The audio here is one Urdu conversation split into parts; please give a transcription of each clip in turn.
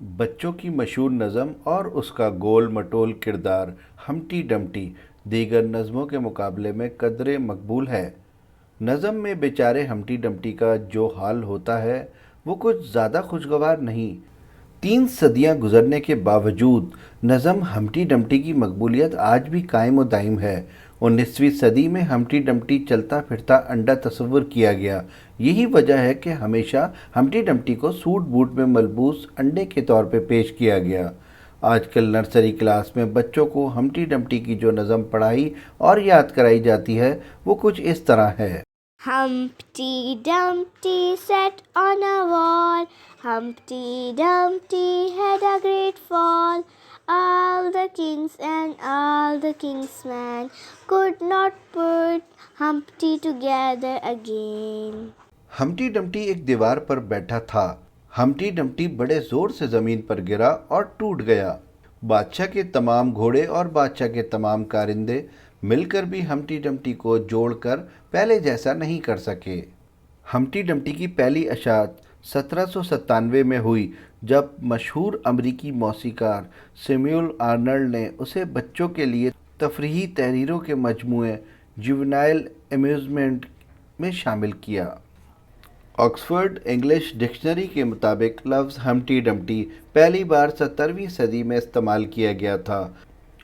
بچوں کی مشہور نظم اور اس کا گول مٹول کردار ہمٹی ڈمٹی دیگر نظموں کے مقابلے میں قدرے مقبول ہے۔ نظم میں بیچارے ہمٹی ڈمٹی کا جو حال ہوتا ہے وہ کچھ زیادہ خوشگوار نہیں۔ 3 صدیاں گزرنے کے باوجود نظم ہمٹی ڈمٹی کی مقبولیت آج بھی قائم و دائم ہے۔ 19ویں صدی میں ہمٹی ڈمٹی چلتا پھرتا انڈا تصور کیا گیا۔ یہی وجہ ہے کہ ہمیشہ ہمٹی ڈمٹی کو سوٹ بوٹ میں ملبوس انڈے کے طور پہ پیش کیا گیا۔ آج کل نرسری کلاس میں بچوں کو ہمٹی ڈمٹی کی جو نظم پڑھائی اور یاد کرائی جاتی ہے وہ کچھ اس طرح ہے۔ Humpty Dumpty sat on a wall. Humpty Dumpty had a great fall. All the kings and all the king's men could not put Humpty together again. ہمٹی ڈمٹی ایک دیوار پر بیٹھا تھا۔ ہمٹی ڈمٹی بڑے زور سے زمین پر گرا اور ٹوٹ گیا۔ بادشاہ کے تمام گھوڑے اور بادشاہ کے تمام کارندے مل کر بھی ہمٹی ڈمٹی کو جوڑ کر پہلے جیسا نہیں کر سکے۔ ہمٹی ڈمٹی کی پہلی اشاعت 1797 میں ہوئی جب مشہور امریکی موسیقار سیموئل آرنلڈ نے اسے بچوں کے لیے تفریحی تحریروں کے مجموعے جوونائل امیوزمنٹ میں شامل کیا۔ آکسفورڈ انگلش ڈکشنری کے مطابق لفظ ہمٹی ڈمٹی پہلی بار 17ویں صدی میں استعمال کیا گیا تھا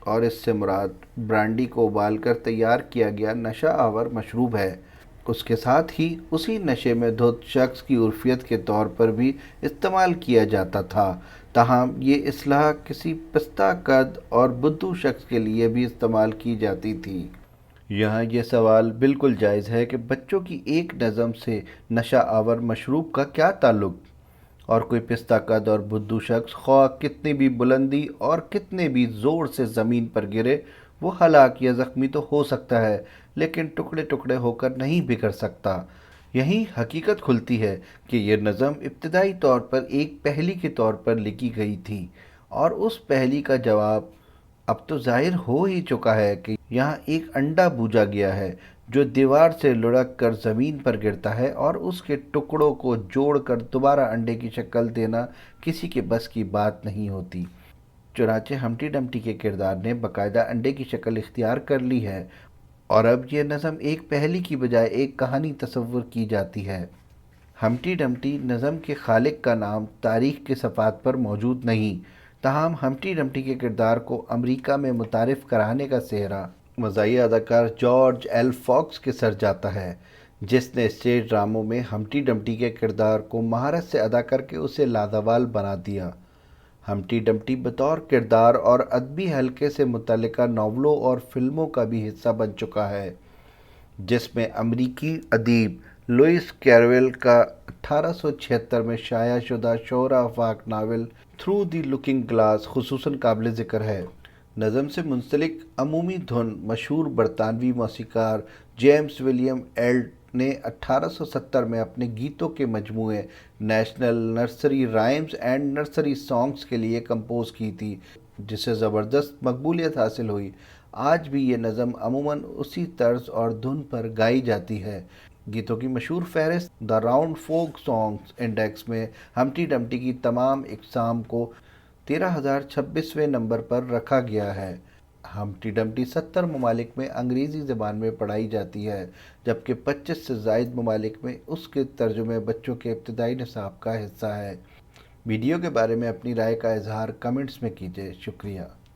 اور اس سے مراد برانڈی کو ابال کر تیار کیا گیا نشہ آور مشروب ہے۔ اس کے ساتھ ہی اسی نشے میں دھت شخص کی عرفیت کے طور پر بھی استعمال کیا جاتا تھا، تاہم یہ اصطلاح کسی پستہ قد اور بدھو شخص کے لیے بھی استعمال کی جاتی تھی۔ یہاں یہ سوال بالکل جائز ہے کہ بچوں کی ایک نظم سے نشہ آور مشروب کا کیا تعلق؟ اور کوئی پستہ قد اور بدھو شخص خواہ کتنی بھی بلندی اور کتنے بھی زور سے زمین پر گرے وہ ہلاک یا زخمی تو ہو سکتا ہے لیکن ٹکڑے ٹکڑے ہو کر نہیں بکھر سکتا۔ یہی حقیقت کھلتی ہے کہ یہ نظم ابتدائی طور پر ایک پہیلی کے طور پر لکھی گئی تھی اور اس پہیلی کا جواب اب تو ظاہر ہو ہی چکا ہے کہ یہاں ایک انڈا بوجھا گیا ہے جو دیوار سے لڑک کر زمین پر گرتا ہے اور اس کے ٹکڑوں کو جوڑ کر دوبارہ انڈے کی شکل دینا کسی کے بس کی بات نہیں ہوتی۔ چنانچہ ہمٹی ڈمٹی کے کردار نے باقاعدہ انڈے کی شکل اختیار کر لی ہے اور اب یہ نظم ایک پہیلی کی بجائے ایک کہانی تصور کی جاتی ہے۔ ہمٹی ڈمٹی نظم کے خالق کا نام تاریخ کے صفحات پر موجود نہیں، تاہم ہمٹی ڈمٹی کے کردار کو امریکہ میں متعارف کرانے کا سہرا مزاحیہ اداکار جارج ایل فاکس کے سر جاتا ہے، جس نے اسٹیج ڈراموں میں ہمٹی ڈمٹی کے کردار کو مہارت سے ادا کر کے اسے لازوال بنا دیا۔ ہمٹی ڈمٹی بطور کردار اور ادبی حلقے سے متعلقہ ناولوں اور فلموں کا بھی حصہ بن چکا ہے، جس میں امریکی ادیب لوئس کیرول کا 1876 میں شائع شدہ شہرہ آفاق ناول تھرو دی لکنگ گلاس خصوصاً قابل ذکر ہے۔ نظم سے منسلک عمومی دھن مشہور برطانوی موسیقار جیمز ولیم ایلڈ نے 1870 میں اپنے گیتوں کے مجموعے national nursery rhymes and nursery songs کے لیے کمپوز کی تھی، جسے زبردست مقبولیت حاصل ہوئی۔ آج بھی یہ نظم عموماً اسی طرز اور دھن پر گائی جاتی ہے۔ گیتوں کی مشہور فہرست دی راؤنڈ فوک سانگز انڈیکس میں ہمٹی ڈمٹی کی تمام اقسام کو 13026ویں نمبر پر رکھا گیا ہے۔ ہمٹی ڈمٹی 70 ممالک میں انگریزی زبان میں پڑھائی جاتی ہے، جبکہ 25 سے زائد ممالک میں اس کے ترجمے بچوں کے ابتدائی نصاب کا حصہ ہے۔ ویڈیو کے بارے میں اپنی رائے کا اظہار کمنٹس میں کیجیے۔ شکریہ۔